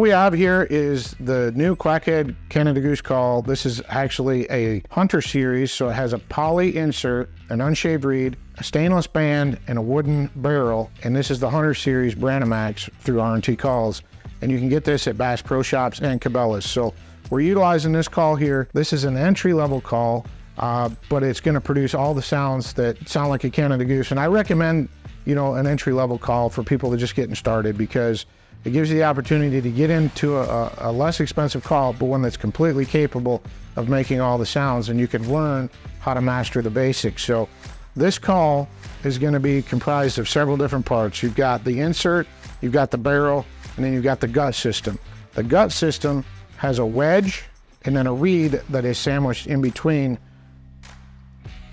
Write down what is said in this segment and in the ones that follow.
we have here is the new Quackhead Canada Goose call. This is actually a Hunter series, so it has a poly insert, an unshaved reed, a stainless band, and a wooden barrel. And this is the Hunter series Branamax through R&T Calls. And you can get this at Bass Pro Shops and Cabela's. So we're utilizing this call here. This is an entry-level call, but it's going to produce all the sounds that sound like a Canada Goose. And I recommend, you know, an entry-level call for people that are just getting started, because it gives you the opportunity to get into a less expensive call, but one that's completely capable of making all the sounds, and you can learn how to master the basics. So this call is going to be comprised of several different parts. You've got the insert, you've got the barrel, and then you've got the gut system. The gut system has a wedge and then a reed that is sandwiched in between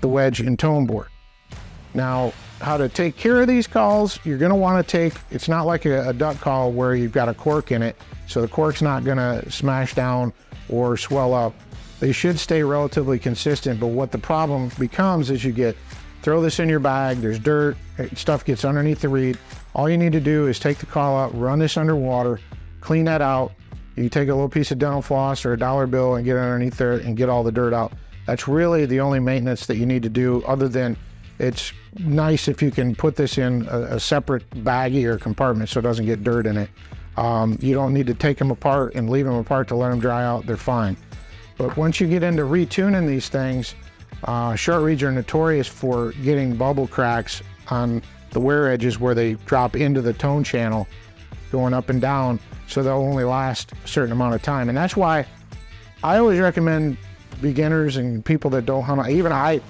the wedge and tone board. Now, how to take care of these calls, you're going to want to take, it's not like a duck call where you've got a cork in it, so the cork's not going to smash down or swell up. They should stay relatively consistent, but what the problem becomes is you throw this in your bag, there's dirt, stuff gets underneath the reed. All you need to do is take the call out, run this underwater, clean that out. You can take a little piece of dental floss or a dollar bill and get underneath there and get all the dirt out. That's really the only maintenance that you need to do, other than it's nice if you can put this in a separate baggie or compartment so it doesn't get dirt in it. You don't need to take them apart and leave them apart to let them dry out. They're fine. But once you get into retuning these things, short reeds are notorious for getting bubble cracks on the wear edges where they drop into the tone channel going up and down, so they'll only last a certain amount of time. And that's why I always recommend beginners and people that don't hunt, even I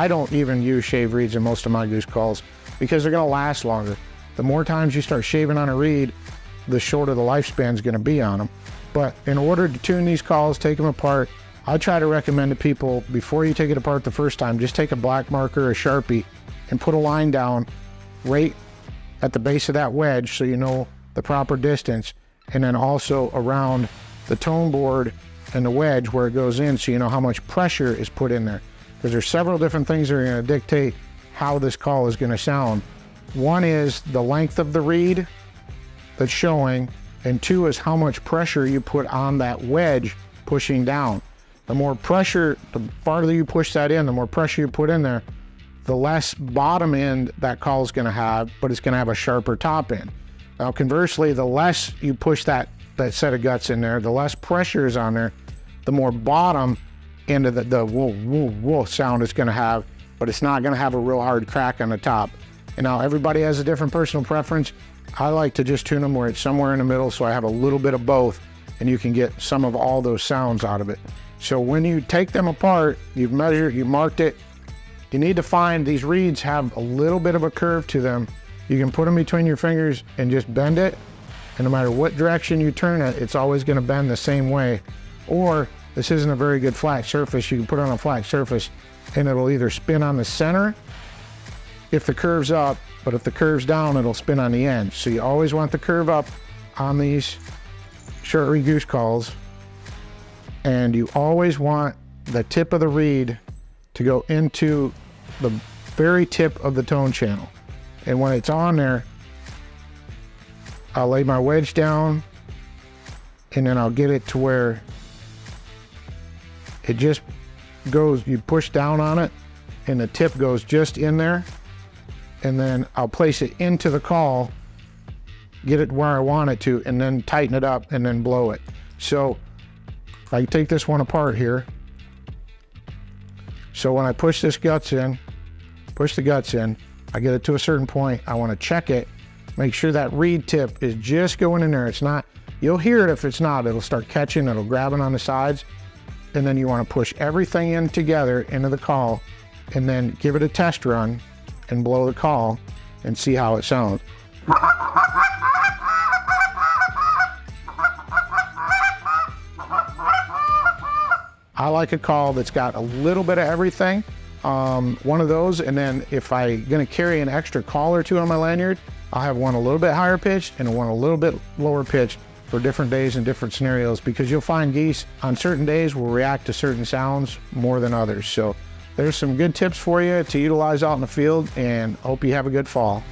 don't even use shaved reeds in most of my goose calls, because they're going to last longer. The more times you start shaving on a reed, the shorter the lifespan is going to be on them. But in order to tune these calls, take them apart, I try to recommend to people, before you take it apart the first time, just take a black marker or a Sharpie and put a line down right at the base of that wedge so you know the proper distance, and then also around the tone board and the wedge where it goes in, so you know how much pressure is put in there. Because there's several different things that are going to dictate how this call is going to sound. One is the length of the reed that's showing, and two is how much pressure you put on that wedge pushing down. The more pressure, the farther you push that in, the more pressure you put in there, the less bottom end that call is going to have, but it's going to have a sharper top end. Now, conversely, the less you push that set of guts in there, the less pressure is on there, the more bottom end of the whoa, whoa, whoa sound it's going to have, but it's not going to have a real hard crack on the top. And now everybody has a different personal preference. I like to just tune them where it's somewhere in the middle, so I have a little bit of both, and you can get some of all those sounds out of it. So when you take them apart, you've measured, you marked it, you need to find these reeds have a little bit of a curve to them. You can put them between your fingers and just bend it, and no matter what direction you turn it, it's always going to bend the same way. Or this isn't a very good flat surface, you can put it on a flat surface and it'll either spin on the center if the curve's up, but if the curve's down, it'll spin on the end. So you always want the curve up on these short reed goose calls, and you always want the tip of the reed to go into the very tip of the tone channel. And when it's on there, I'll lay my wedge down, and then I'll get it to where it just goes, you push down on it, and the tip goes just in there, and then I'll place it into the call, get it where I want it to, and then tighten it up and then blow it. So I take this one apart here. So when I push the guts in, I get it to a certain point, I want to check it, make sure that reed tip is just going in there. It's not, you'll hear it if it's not, it'll start catching, it'll grab it on the sides, and then you want to push everything in together into the call, and then give it a test run and blow the call and see how it sounds. I like a call that's got a little bit of everything, one of those, and then if I'm gonna carry an extra call or two on my lanyard, I'll have one a little bit higher pitched and one a little bit lower pitched for different days and different scenarios, because you'll find geese on certain days will react to certain sounds more than others. So there's some good tips for you to utilize out in the field, and hope you have a good fall.